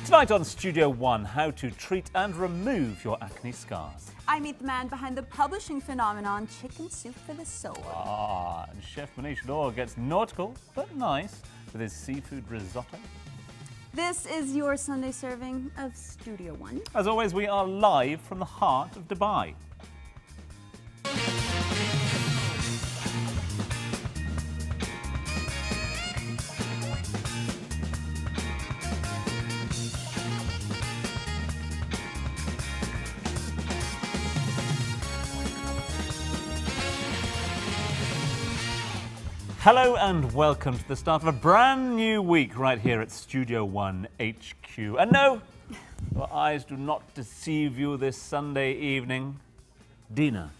Tonight on Studio One, how to treat and remove your acne scars. I meet the man behind the publishing phenomenon, Chicken Soup for the Soul. And Chef Manish Law gets nautical, but nice, with his seafood risotto. This is your Sunday serving of Studio One. As always, we are live from the heart of Dubai. Hello and welcome to the start of a brand new week right here at Studio One HQ. And no, your eyes do not deceive you this Sunday evening. Dina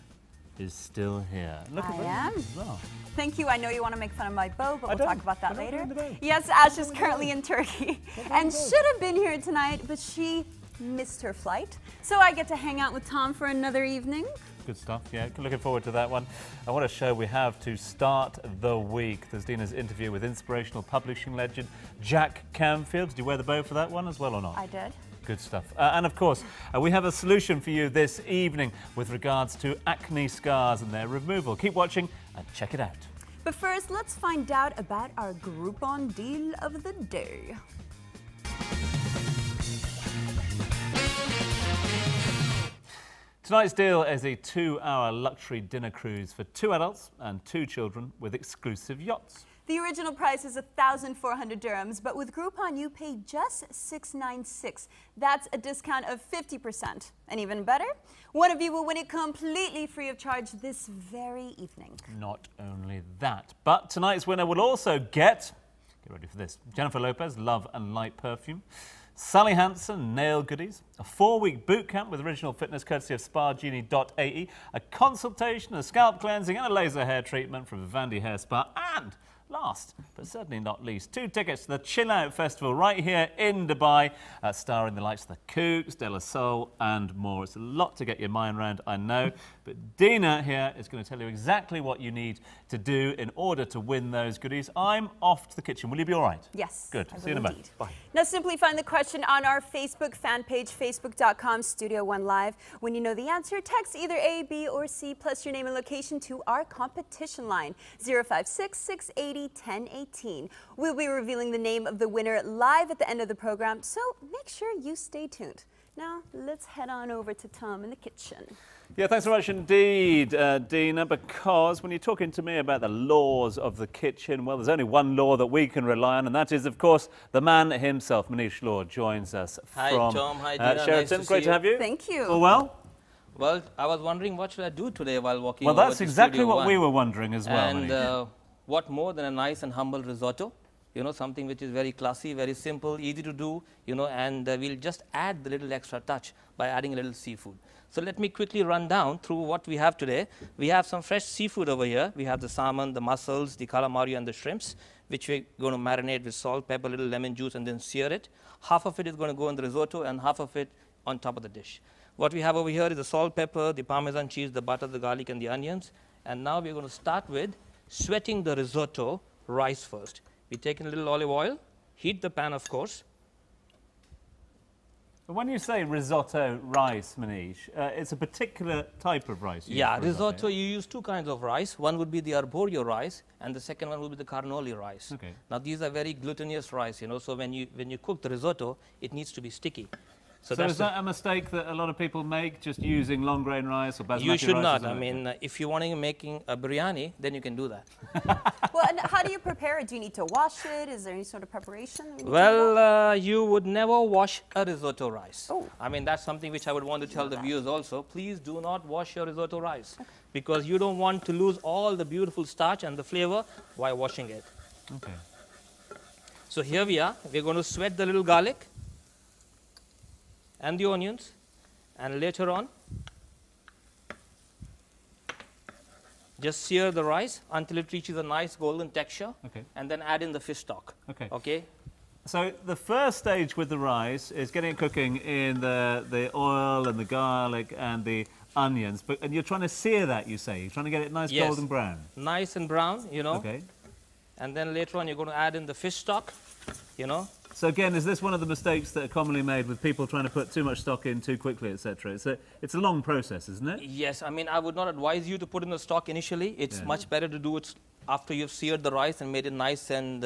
is still here. Look I am. As well. Thank you. I know you want to make fun of my bow, but we'll talk about that later. Debate. Yes, Ash is currently in Turkey and should have been here tonight, but she missed her flight. So I get to hang out with Tom for another evening. Good stuff, yeah, looking forward to that one. And what a show we have to start the week. There's Dina's interview with inspirational publishing legend Jack Canfield. Did you wear the bow for that one as well or not? I did. Good stuff. And of course, we have a solution for you this evening with regards to acne scars and their removal. Keep watching and check it out. But first, let's find out about our Groupon deal of the day. Tonight's deal is a 2-hour luxury dinner cruise for 2 adults and 2 children with exclusive yachts. The original price is 1,400 dirhams, but with Groupon you pay just 696. That's a discount of 50%. And even better, one of you will win it completely free of charge this very evening. Not only that, but tonight's winner will also get ready for this, Jennifer Lopez Love and Light perfume, Sally Hansen nail goodies, a 4-week boot camp with original fitness courtesy of SpaGenie.ae, a consultation, a scalp cleansing and a laser hair treatment from Vivendi Hair Spa, and last but certainly not least, 2 tickets to the Chill Out Festival right here in Dubai, starring the likes of the Kooks, De La Soul and more. It's a lot to get your mind around, I know, but Dina here is going to tell you exactly what you need to do in order to win those goodies. I'm off to the kitchen. Will you be all right? Yes. Good. See you in a moment. Bye. Now simply find the question on our Facebook fan page, facebook.com/Studio One Live. When you know the answer, text either A, B, or C plus your name and location to our competition line, 056-680-1018. We'll be revealing the name of the winner live at the end of the program, so make sure you stay tuned. Now, let's head on over to Tom in the kitchen. Yeah, thanks very much indeed, Dina, because when you're talking to me about the laws of the kitchen, well, there's only one law that we can rely on, and that is, of course, the man himself. Manish Law joins us from Tom. Hi, Dina. Sheraton. Nice Great to have you. Thank you. All well? Well, I was wondering what should I do today while walking Well, over that's to exactly Studio what One. we were wondering as well. And what more than a nice and humble risotto? You know, something which is very classy, very simple, easy to do, you know, and we'll just add the little extra touch by adding a little seafood. So let me quickly run down through what we have today. We have some fresh seafood over here. We have the salmon, the mussels, the calamari and the shrimps, which we're going to marinate with salt, pepper, little lemon juice and then sear it. Half of it is going to go in the risotto and half of it on top of the dish. What we have over here is the salt, pepper, the Parmesan cheese, the butter, the garlic and the onions. And now we're going to start with sweating the risotto rice first. We take in a little olive oil, heat the pan of course. When you say risotto rice, Manish, it's a particular type of rice. Yeah, risotto, you use 2 kinds of rice. One would be the arborio rice, and the second one would be the carnoli rice. Okay. Now, these are very glutinous rice, you know, so when you cook the risotto, it needs to be sticky. So is that a mistake that a lot of people make, just using long grain rice or basmati rice? You should not. I mean, if you're wanting making a biryani, then you can do that. Well, and how do you prepare it? Do you need to wash it? Is there any sort of preparation? Well, you would never wash a risotto rice. Oh. I mean, that's something which I would want to tell the viewers also. Please do not wash your risotto rice because you don't want to lose all the beautiful starch and the flavor while washing it. Okay. So here we are. We're going to sweat the little garlic and the onions, and later on just sear the rice until it reaches a nice golden texture, and then add in the fish stock. Okay. So the first stage with the rice is getting it cooking in the oil and the garlic and the onions, and you're trying to sear that, you say? You're trying to get it nice golden brown? Nice and brown, you know. Okay. And then later on you're going to add in the fish stock, you know, So again, is this one of the mistakes that are commonly made with people trying to put too much stock in too quickly, etc.? It's a long process, isn't it? Yes, I mean, I would not advise you to put in the stock initially. It's much better to do it after you've seared the rice and made it nice and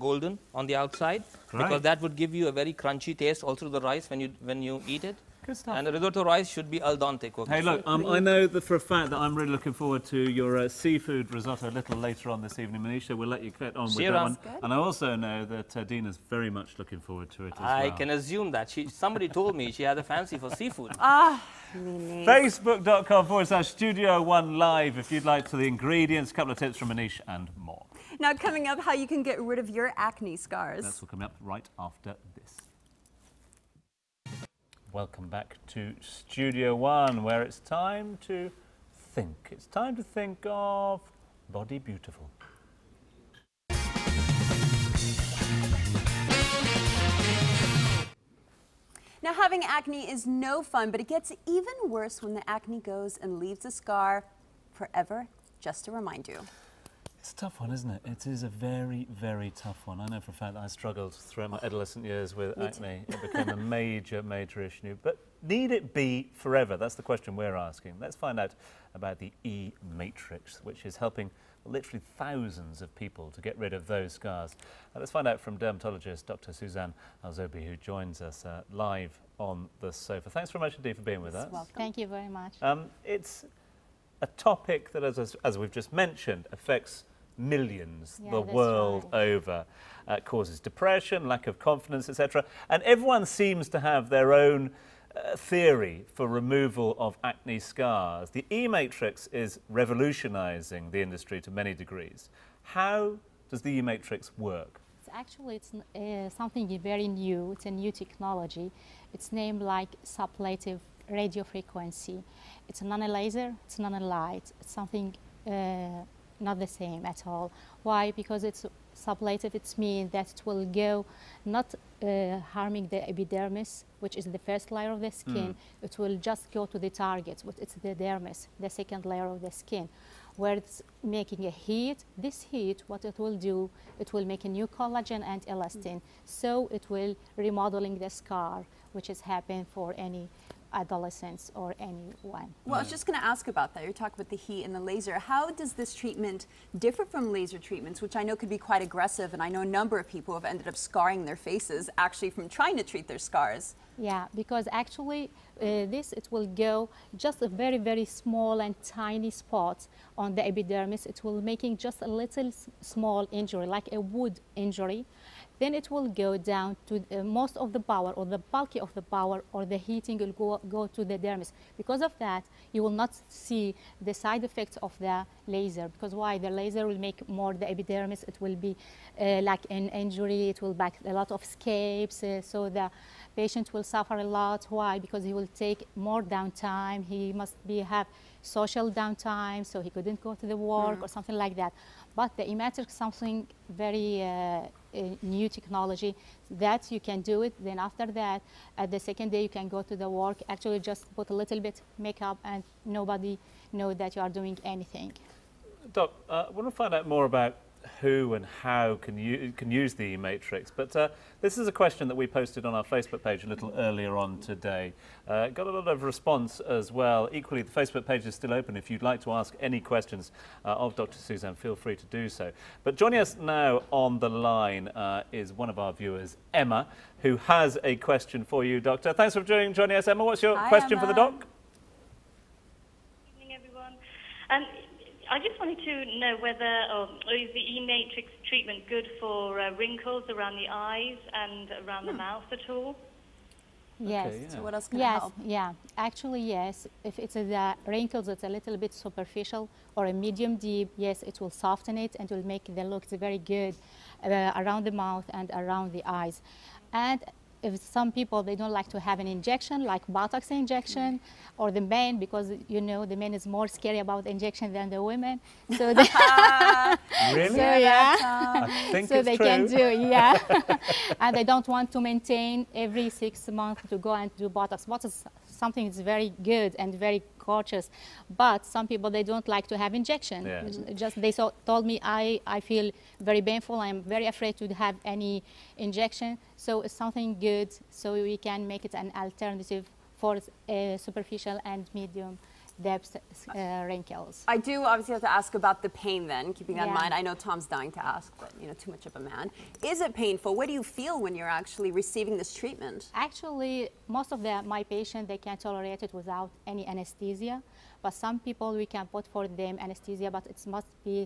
golden on the outside, because that would give you a very crunchy taste also to the rice when you eat it. Good stuff. And the risotto rice should be al dente cooked. Hey, look, I know that for a fact that I'm really looking forward to your seafood risotto a little later on this evening. Manisha, we'll let you get on with that one. And I also know that Dina's very much looking forward to it as well. I can assume that. Somebody told me she had a fancy for seafood. Facebook.com/Studio One Live if you'd like to the ingredients, a couple of tips from Manish and more. Now coming up, how you can get rid of your acne scars. That's what's coming up right after this. Welcome back to Studio One, where it's time to think. It's time to think of Body Beautiful. Now, having acne is no fun, but it gets even worse when the acne goes and leaves a scar forever, just to remind you. It's a tough one, isn't it? It is a very, very tough one. I know for a fact that I struggled throughout my adolescent years with acne. It became a major, major issue. But need it be forever? That's the question we're asking. Let's find out about the E-matrix, which is helping literally thousands of people to get rid of those scars. Let's find out from dermatologist Dr. Suzanne Alzobi, who joins us live on the sofa. Thanks very much indeed for being with us. Welcome. Thank you very much. It's a topic that, as we've just mentioned, affects millions the world over. Causes depression, lack of confidence, etc. And everyone seems to have their own theory for removal of acne scars. The E-matrix is revolutionizing the industry to many degrees. How does the E-matrix work? Actually, it's something very new. It's a new technology. It's named like sublative radio frequency. It's not a laser, it's not a light. It's something not the same at all. Why? Because it's sublative. It means that it will go not harming the epidermis, which is the first layer of the skin. It will just go to the target, which is the dermis, the second layer of the skin, where it's making a heat. This heat, what it will do, it will make a new collagen and elastin. So it will remodeling the scar, which is happening for any adolescents or anyone. Well, I was just going to ask about that. You're talking about the heat and the laser. How does this treatment differ from laser treatments, which I know could be quite aggressive, and I know a number of people have ended up scarring their faces actually from trying to treat their scars? Yeah, because actually it will go just a very, very small and tiny spot on the epidermis. It will making just a little small injury, like a wound injury. Then it will go down to most of the power, or the bulky of the power, or the heating will go to the dermis. Because of that, you will not see the side effects of the laser. Because why? The laser will make more the epidermis. It will be like an injury. It will back a lot of scapes. So the patient will suffer a lot. Why? Because he will take more downtime. He must have social downtime, so he couldn't go to the work or something like that. But the E-matrix is something very new technology that you can do it. Then after that, at the second day, you can go to the work. Actually, just put a little bit makeup, and nobody know that you are doing anything. Doc, I want to find out more about who and how can use the E-matrix, but this is a question that we posted on our Facebook page a little earlier on today. Got a lot of response as well. Equally, the Facebook page is still open. If you'd like to ask any questions of Dr. Suzanne, feel free to do so. But joining us now on the line is one of our viewers, Emma, who has a question for you, Doctor. Thanks for joining us, Emma. What's your question for the doc? Good evening, everyone. I just wanted to know whether is the E-matrix treatment good for wrinkles around the eyes and around the mouth at all? Yes. Okay, yeah. So what else can help? Yeah. Actually, yes. If it's the wrinkles, it's a little bit superficial or a medium deep. Yes, it will soften it and will make the looks very good around the mouth and around the eyes. And if some people, they don't like to have an injection, like Botox injection, or the men, because you know the men is more scary about injection than the women. So they Really? So, yeah. I think So it's they true. can do, yeah. And they don't want to maintain every 6 months to go and do Botox. Botox is something that's very good and very gorgeous. But some people, they don't like to have injection. Yeah. Just they told me I feel very painful. I'm very afraid to have any injection. So it's something good. So we can make it an alternative for superficial and medium depth wrinkles. I do obviously have to ask about the pain then, keeping that in Yeah. mind. I know Tom's dying to ask, but you know, too much of a man. Is it painful? What do you feel when you're actually receiving this treatment? Actually, most of my patients, they can tolerate it without any anesthesia. But some people, we can put for them anesthesia, but it must be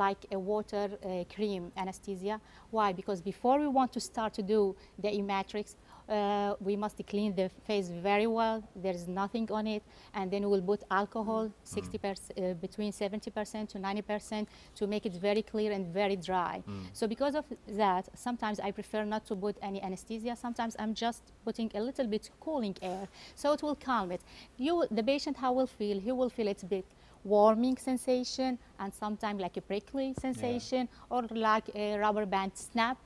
like a water cream anesthesia. Why? Because before we want to start to do the E-matrix, we must clean the face very well. There's nothing on it, and then we'll put alcohol, 60%, between 70% to 90%, to make it very clear and very dry. So because of that, sometimes I prefer not to put any anesthesia. Sometimes I'm just putting a little bit cooling air, so it will calm it. The patient, how will feel? He will feel it's a bit warming sensation, and sometimes like a prickly sensation, or like a rubber band snap.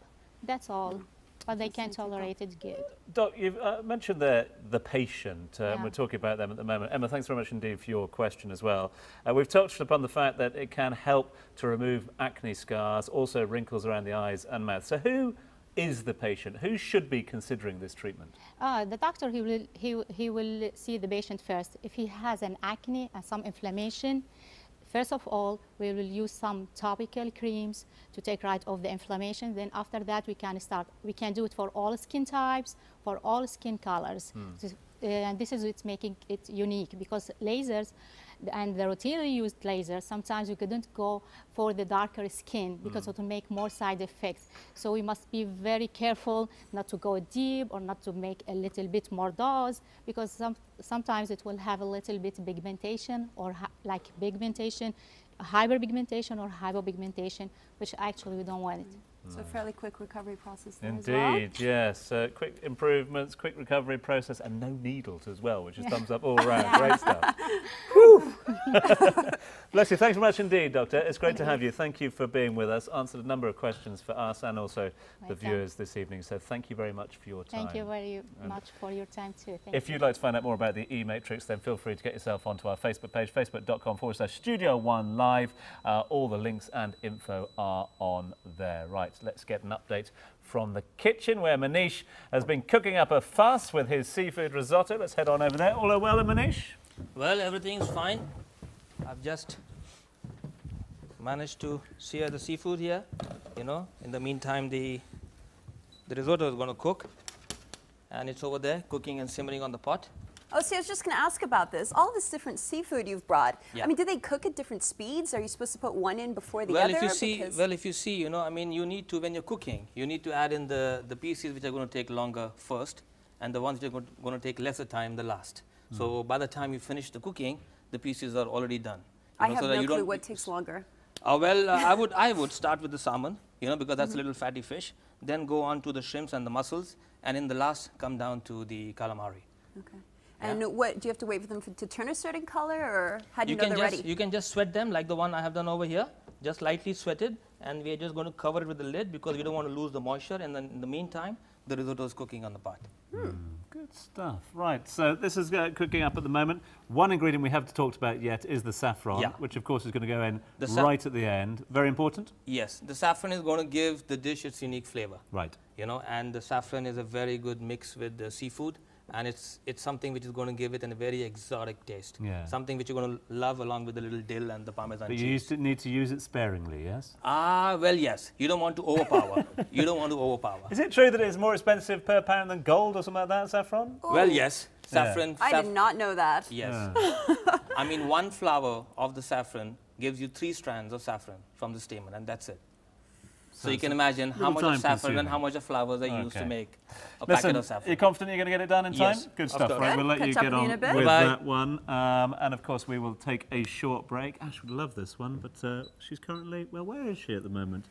That's all. But they can tolerate it good. Doc, you've mentioned the patient. We're talking about them at the moment. Emma, thanks very much indeed for your question as well. We've touched upon the fact that it can help to remove acne scars, also wrinkles around the eyes and mouth. So who is the patient? Who should be considering this treatment? The doctor, he will see the patient first. If he has an acne and some inflammation, first of all, we will use some topical creams to take right off the inflammation. Then after that, we can do it for all skin types, for all skin colors. And this is what's making it unique, because lasers and the routinely used lasers, sometimes we couldn't go for the darker skin because it will make more side effects. So we must be very careful not to go deep or not to make a little bit more dose, because sometimes it will have a little bit pigmentation or like pigmentation, hyperpigmentation or hypopigmentation, which actually we don't want it. So a fairly quick recovery process there as well. Indeed, yes. Quick improvements, quick recovery process, and no needles as well, which is thumbs up all around. Great stuff. Bless you. Thanks very much indeed, Doctor. It's great to have you. Thank you for being with us. Answered a number of questions for us and also the viewers this evening. So thank you very much for your time. Thank you very much for your time too. If you'd like to find out more about the E-Matrix, then feel free to get yourself onto our Facebook page, facebook.com/Studio One Live. All the links and info are on there. Right, let's get an update from the kitchen where Manish has been cooking up a fuss with his seafood risotto. Let's head on over there. All well, Manish? Well, everything's fine. I've just managed to sear the seafood here. You know, in the meantime, the risotto is going to cook, and it's over there cooking and simmering on the pot. Oh, see, I was just going to ask about this. All this different seafood you've brought. Yeah. I mean, do they cook at different speeds? Are you supposed to put one in before the Well, other? if you see, you know, I mean, you need to, when you're cooking, you need to add in the pieces which are going to take longer first, and the ones which are going to take lesser time the last. So by the time you finish the cooking, the pieces are already done. I have no clue what takes longer. Well, I would start with the salmon, you know, because that's a little fatty fish. Then go on to the shrimps and the mussels, and in the last come down to the calamari. Okay. And what do you have to wait for them to turn a certain color, or how do you know they're ready? You can just sweat them like the one I have done over here, just lightly sweated, and we are just going to cover it with the lid because we don't want to lose the moisture. And then in the meantime, the risotto is cooking on the pot. Good stuff. Right, so this is cooking up at the moment. One ingredient we haven't talked about yet is the saffron, which of course is going to go in right at the end. Very important? Yes, the saffron is going to give the dish its unique flavor. Right. You know, and the saffron is a very good mix with the seafood. And it's something which is going to give it a very exotic taste. Yeah. Something which you're going to love along with the little dill and the Parmesan cheese. But you need to use it sparingly, yes? Well, yes. You don't want to overpower. You don't want to overpower. Is it true that it's more expensive per pound than gold or something like that, saffron? Ooh. Well, yes. Saffron. I did not know that. Yes. I mean, one flower of the saffron gives you 3 strands of saffron from the stamen, and that's it. So you can imagine how much of saffron and how much of flowers are used to make a packet of saffron. You're confident you're going to get it done in time? Yes. Good stuff. Right, we'll let you get on with that one. And of course, we will take a short break. Ash would love this one, but she's currently, well, where is she at the moment?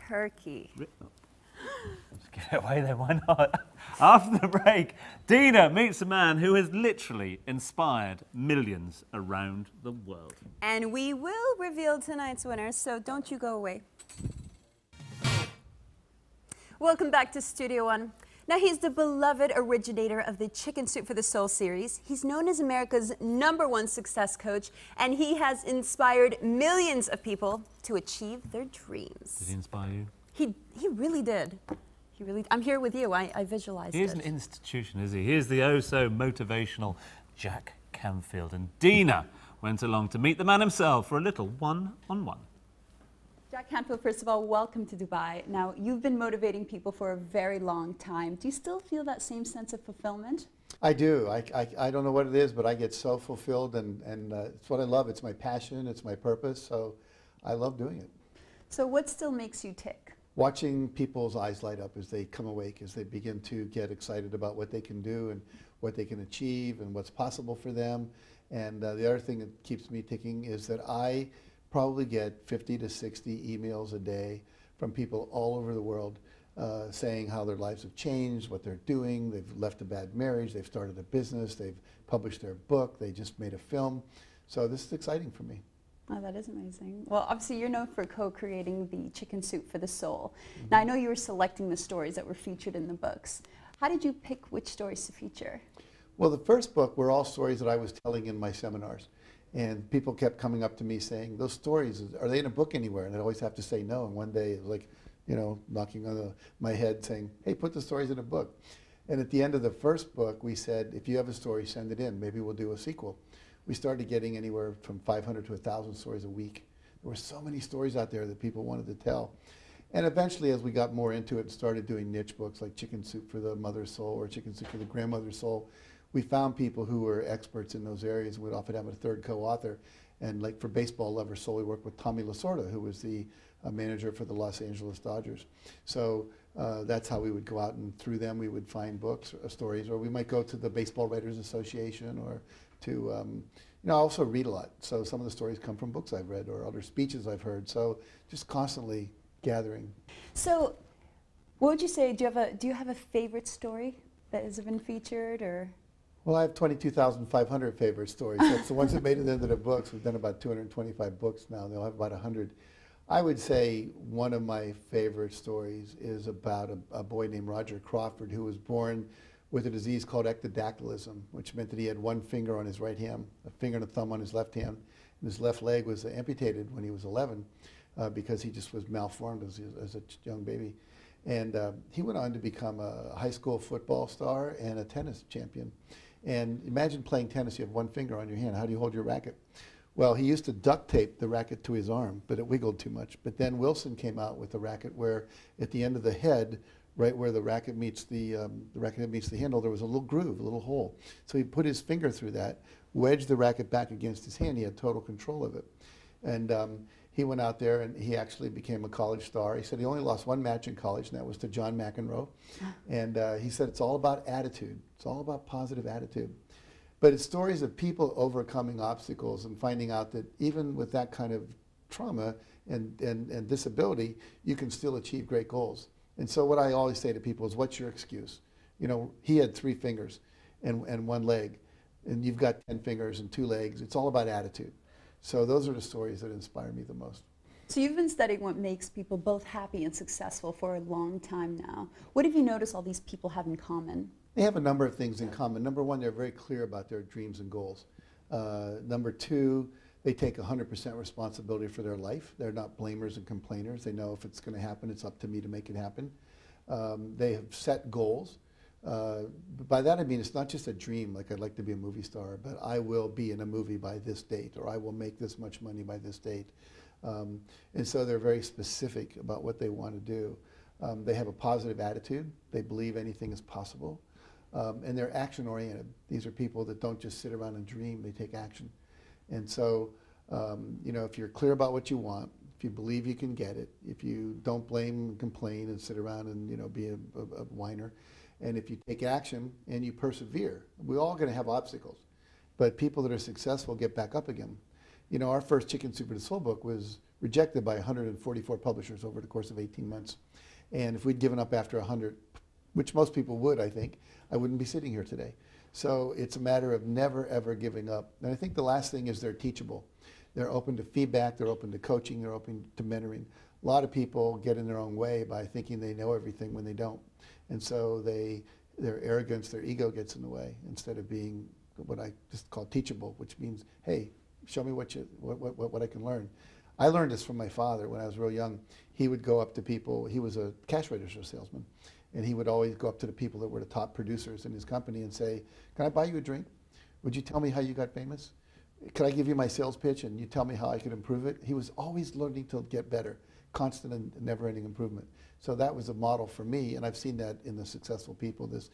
Turkey. Just give it away then, why not? After the break, Dina meets a man who has literally inspired millions around the world. And we will reveal tonight's winner, so don't you go away. Welcome back to Studio One. Now, he's the beloved originator of the Chicken Soup for the Soul series. He's known as America's #1 success coach, and he has inspired millions of people to achieve their dreams. Did he inspire you? He really did. He really. I'm here with you. I visualized it. He is an institution, is he? He is the oh-so-motivational Jack Canfield. And Dina went along to meet the man himself for a little one-on-one. Jack Canfield, first of all, welcome to Dubai. Now, you've been motivating people for a very long time. Do you still feel that same sense of fulfillment? I do. I don't know what it is, but I get so fulfilled, and it's what I love. It's my passion. It's my purpose. So I love doing it. So what still makes you tick? Watching people's eyes light up as they come awake, as they begin to get excited about what they can do and what they can achieve and what's possible for them. And the other thing that keeps me ticking is that I probably get 50 to 60 emails a day from people all over the world saying how their lives have changed, what they're doing. They've left a bad marriage, they've started a business, they've published their book, they just made a film. So this is exciting for me. Oh, that is amazing. Well, obviously, you're known for co-creating the Chicken Soup for the Soul. Now, I know you were selecting the stories that were featured in the books. How did you pick which stories to feature? Well, the first book were all stories that I was telling in my seminars. And people kept coming up to me saying, those stories, are they in a book anywhere? And I'd always have to say no. And one day it was like, you know, knocking on my head saying, hey, put the stories in a book. And at the end of the first book, we said, if you have a story, send it in. Maybe we'll do a sequel. We started getting anywhere from 500 to 1,000 stories a week. There were so many stories out there that people wanted to tell. And eventually, as we got more into it and started doing niche books like Chicken Soup for the Mother's Soul or Chicken Soup for the Grandmother's Soul, we found people who were experts in those areas. We'd often have a third co-author. And like for Baseball Lovers Soul, we worked with Tommy Lasorda, who was the manager for the Los Angeles Dodgers. So that's how we would go out, and through them we would find books or stories, or we might go to the Baseball Writers Association or to, you know, I also read a lot. So some of the stories come from books I've read or other speeches I've heard. So just constantly gathering. So what would you say, do you have a favorite story that has been featured, or? Well, I have 22,500 favorite stories. That's the ones that made it into the books. We've done about 225 books now. They'll have about 100. I would say one of my favorite stories is about a boy named Roger Crawford who was born with a disease called ectrodactylism, which meant that he had one finger on his right hand, a finger and a thumb on his left hand, and his left leg was amputated when he was 11 because he just was malformed as a young baby. And he went on to become a high school football star and a tennis champion. And imagine playing tennis, you have one finger on your hand. How do you hold your racket? Well, he used to duct tape the racket to his arm, but it wiggled too much. But then Wilson came out with a racket where at the end of the head, right where the racket meets the racket head meets the handle, there was a little groove, a little hole. So he put his finger through that, wedged the racket back against his hand. He had total control of it. And he went out there and he actually became a college star. He said he only lost one match in college, and that was to John McEnroe. And he said it's all about attitude. It's all about positive attitude. But it's stories of people overcoming obstacles and finding out that even with that kind of trauma and disability, you can still achieve great goals. And so what I always say to people is, what's your excuse? You know, he had 3 fingers and 1 leg, and you've got 10 fingers and 2 legs. It's all about attitude. So those are the stories that inspire me the most. So you've been studying what makes people both happy and successful for a long time now. What have you noticed all these people have in common? They have a number of things in common. Number one, they're very clear about their dreams and goals. Number two, they take 100% responsibility for their life. They're not blamers and complainers. They know if it's going to happen, it's up to me to make it happen. They have set goals. By that I mean it's not just a dream, like I'd like to be a movie star, but I will be in a movie by this date, or I will make this much money by this date. And so they're very specific about what they want to do. They have a positive attitude. They believe anything is possible. And they're action-oriented. These are people that don't just sit around and dream, they take action. And so, you know, if you're clear about what you want, if you believe you can get it, if you don't blame and complain and sit around and, you know, be a whiner, and if you take action and you persevere, we're all going to have obstacles. But people that are successful get back up again. You know, our first Chicken Soup for the Soul book was rejected by 144 publishers over the course of 18 months. And if we'd given up after 100, which most people would, I think, I wouldn't be sitting here today. So it's a matter of never, ever giving up. And I think the last thing is they're teachable. They're open to feedback, they're open to coaching, they're open to mentoring. A lot of people get in their own way by thinking they know everything when they don't. And so their arrogance, their ego gets in the way instead of being what I just call teachable, which means, hey, show me what I can learn. I learned this from my father when I was real young. He would go up to people. He was a cash register salesman, and he would always go up to the people that were the top producers in his company and say, "Can I buy you a drink? Would you tell me how you got famous? Could I give you my sales pitch and you tell me how I could improve it?" He was always learning to get better, constant and never-ending improvement. So that was a model for me, and I've seen that in the successful people, this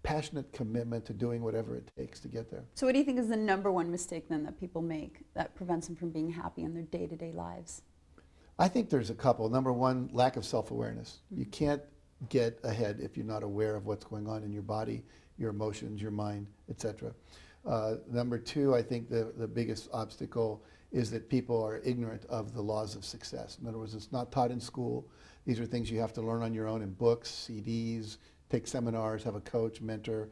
passionate commitment to doing whatever it takes to get there. So what do you think is the #1 mistake then that people make that prevents them from being happy in their day-to-day lives? I think there's a couple. #1, lack of self-awareness. You can't get ahead if you're not aware of what's going on in your body, your emotions, your mind, etc. #2, I think the biggest obstacle is that people are ignorant of the laws of success. In other words, it's not taught in school. These are things you have to learn on your own in books, CDs, take seminars, have a coach, mentor,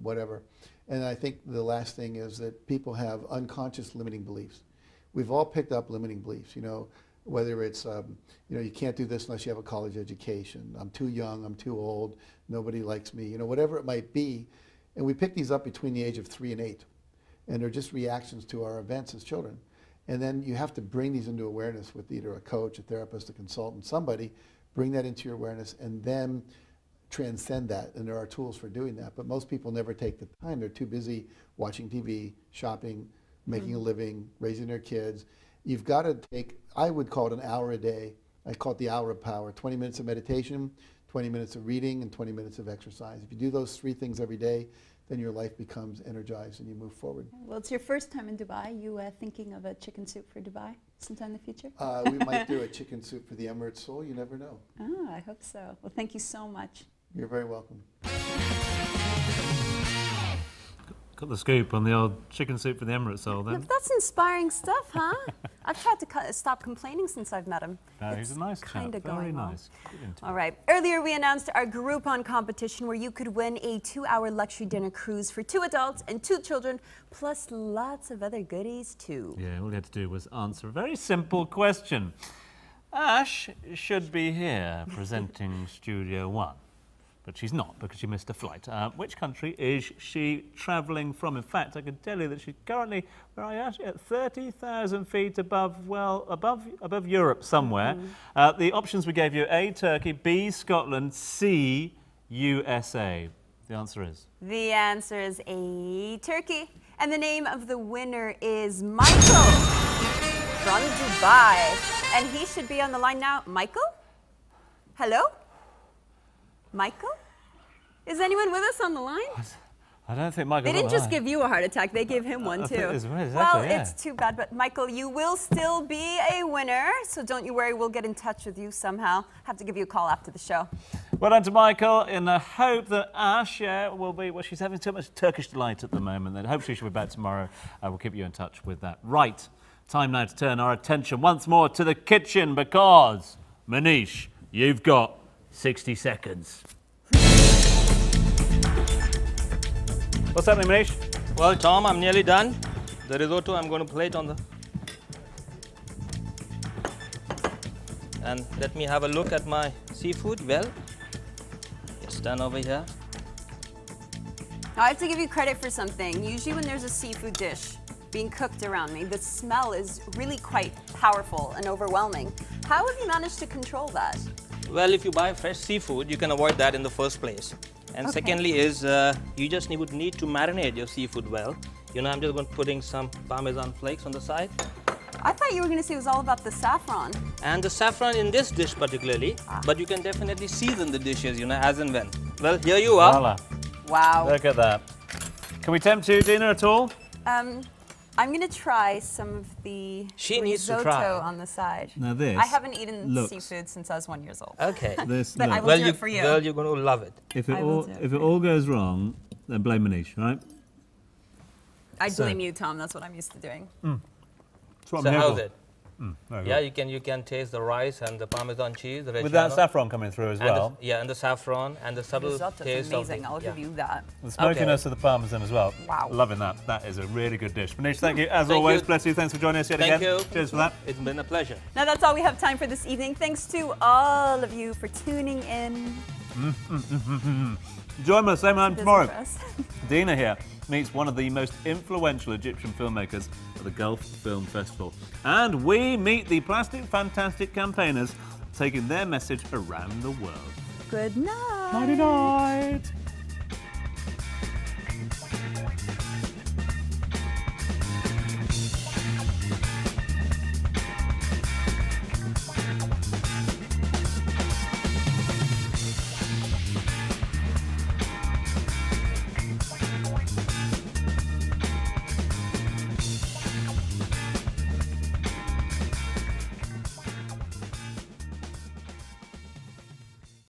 whatever. And I think the last thing is that people have unconscious limiting beliefs. We've all picked up limiting beliefs, whether it's, you can't do this unless you have a college education. I'm too young, I'm too old, nobody likes me, whatever it might be. And we pick these up between the age of 3 and 8. And they're just reactions to our events as children. And then you have to bring these into awareness with either a coach, a therapist, a consultant, somebody, bring that into your awareness and then transcend that. And there are tools for doing that. But most people never take the time. They're too busy watching TV, shopping, making a living, raising their kids. You've got to take, I would call it an hour a day. I call it the hour of power. 20 minutes of meditation, 20 minutes of reading, and 20 minutes of exercise. If you do those 3 things every day, then your life becomes energized and you move forward. Well, it's your first time in Dubai. You thinking of a chicken soup for Dubai sometime in the future? We might do a chicken soup for the Emirates Soul. You never know. Oh, I hope so. Well, thank you so much. You're very welcome. Got the scoop on the old chicken soup for the Emirates Soul then. That's inspiring stuff, huh? I've tried to stop complaining since I've met him. He's a nice chap. Kinda Very going well. nice. All right. Earlier we announced our Groupon competition where you could win a 2-hour luxury dinner cruise for 2 adults and 2 children, plus lots of other goodies too. Yeah, all you had to do was answer a very simple question. Ash should be here presenting Studio One, but she's not because she missed a flight. Which country is she travelling from? In fact, I can tell you that she's currently, where are you, Ash? At 30,000 feet above, well, above Europe somewhere. The options we gave you: A, Turkey; B, Scotland; C, USA. The answer is? The answer is A, Turkey. And the name of the winner is Michael from Dubai. And he should be on the line now. Michael? Hello? Michael? Is anyone with us on the line? I don't think Michael's They didn't on the just line. give you a heart attack, they gave him one I too. think exactly, Well, yeah. it's too bad, but Michael, you will still be a winner, so don't you worry, we'll get in touch with you somehow. Have to give you a call after the show. Well done to Michael, in the hope that Ash will be, well, she's having too much Turkish delight at the moment, then hopefully she'll be back tomorrow. We'll keep you in touch with that. Right, time now to turn our attention once more to the kitchen because, Manish, you've got 60 seconds. What's happening, Manish? Well, Tom, I'm nearly done. The risotto, I'm going to plate on the... And let me have a look at my seafood. Well, it's done over here. I have to give you credit for something. Usually when there's a seafood dish being cooked around me, the smell is really quite powerful and overwhelming. How have you managed to control that? Well, if you buy fresh seafood, you can avoid that in the first place. And secondly is, you just need to marinate your seafood well. I'm just going to putting some Parmesan flakes on the side. I thought you were going to say it was all about the saffron. And the saffron in this dish particularly, but you can definitely season the dishes, as and when. Well, here you are. Voila. Wow. Look at that. Can we tempt you, Dina, at all? I'm going to try some of the risotto on the side. Now this I haven't eaten looks- seafood since I was 1 year old. Okay. But I will do it for you. Well, you're going to love it. If I will do it it for all goes wrong, then blame Manish, right? I blame you, Tom. That's what I'm used to doing. That's what So I'm here how's for. it? Very Yeah, good. you can taste the rice and the Parmesan cheese, the With that Reggiano, saffron coming through as and well. and the saffron and the subtle Risotto's taste amazing. of I'll give you that. The smokiness of the Parmesan as well. Wow. Loving that. That is a really good dish. Manish, thank you as Thank always. you. Bless you. Thanks for joining us yet Thank again. you. Cheers for that. It's been a pleasure. Now that's all we have time for this evening. Thanks to all of you for tuning in. Join us same time Busy tomorrow. for us. Dina here meets one of the most influential Egyptian filmmakers at the Gulf Film Festival. And we meet the Plastic Fantastic campaigners taking their message around the world. Good night. Nighty night.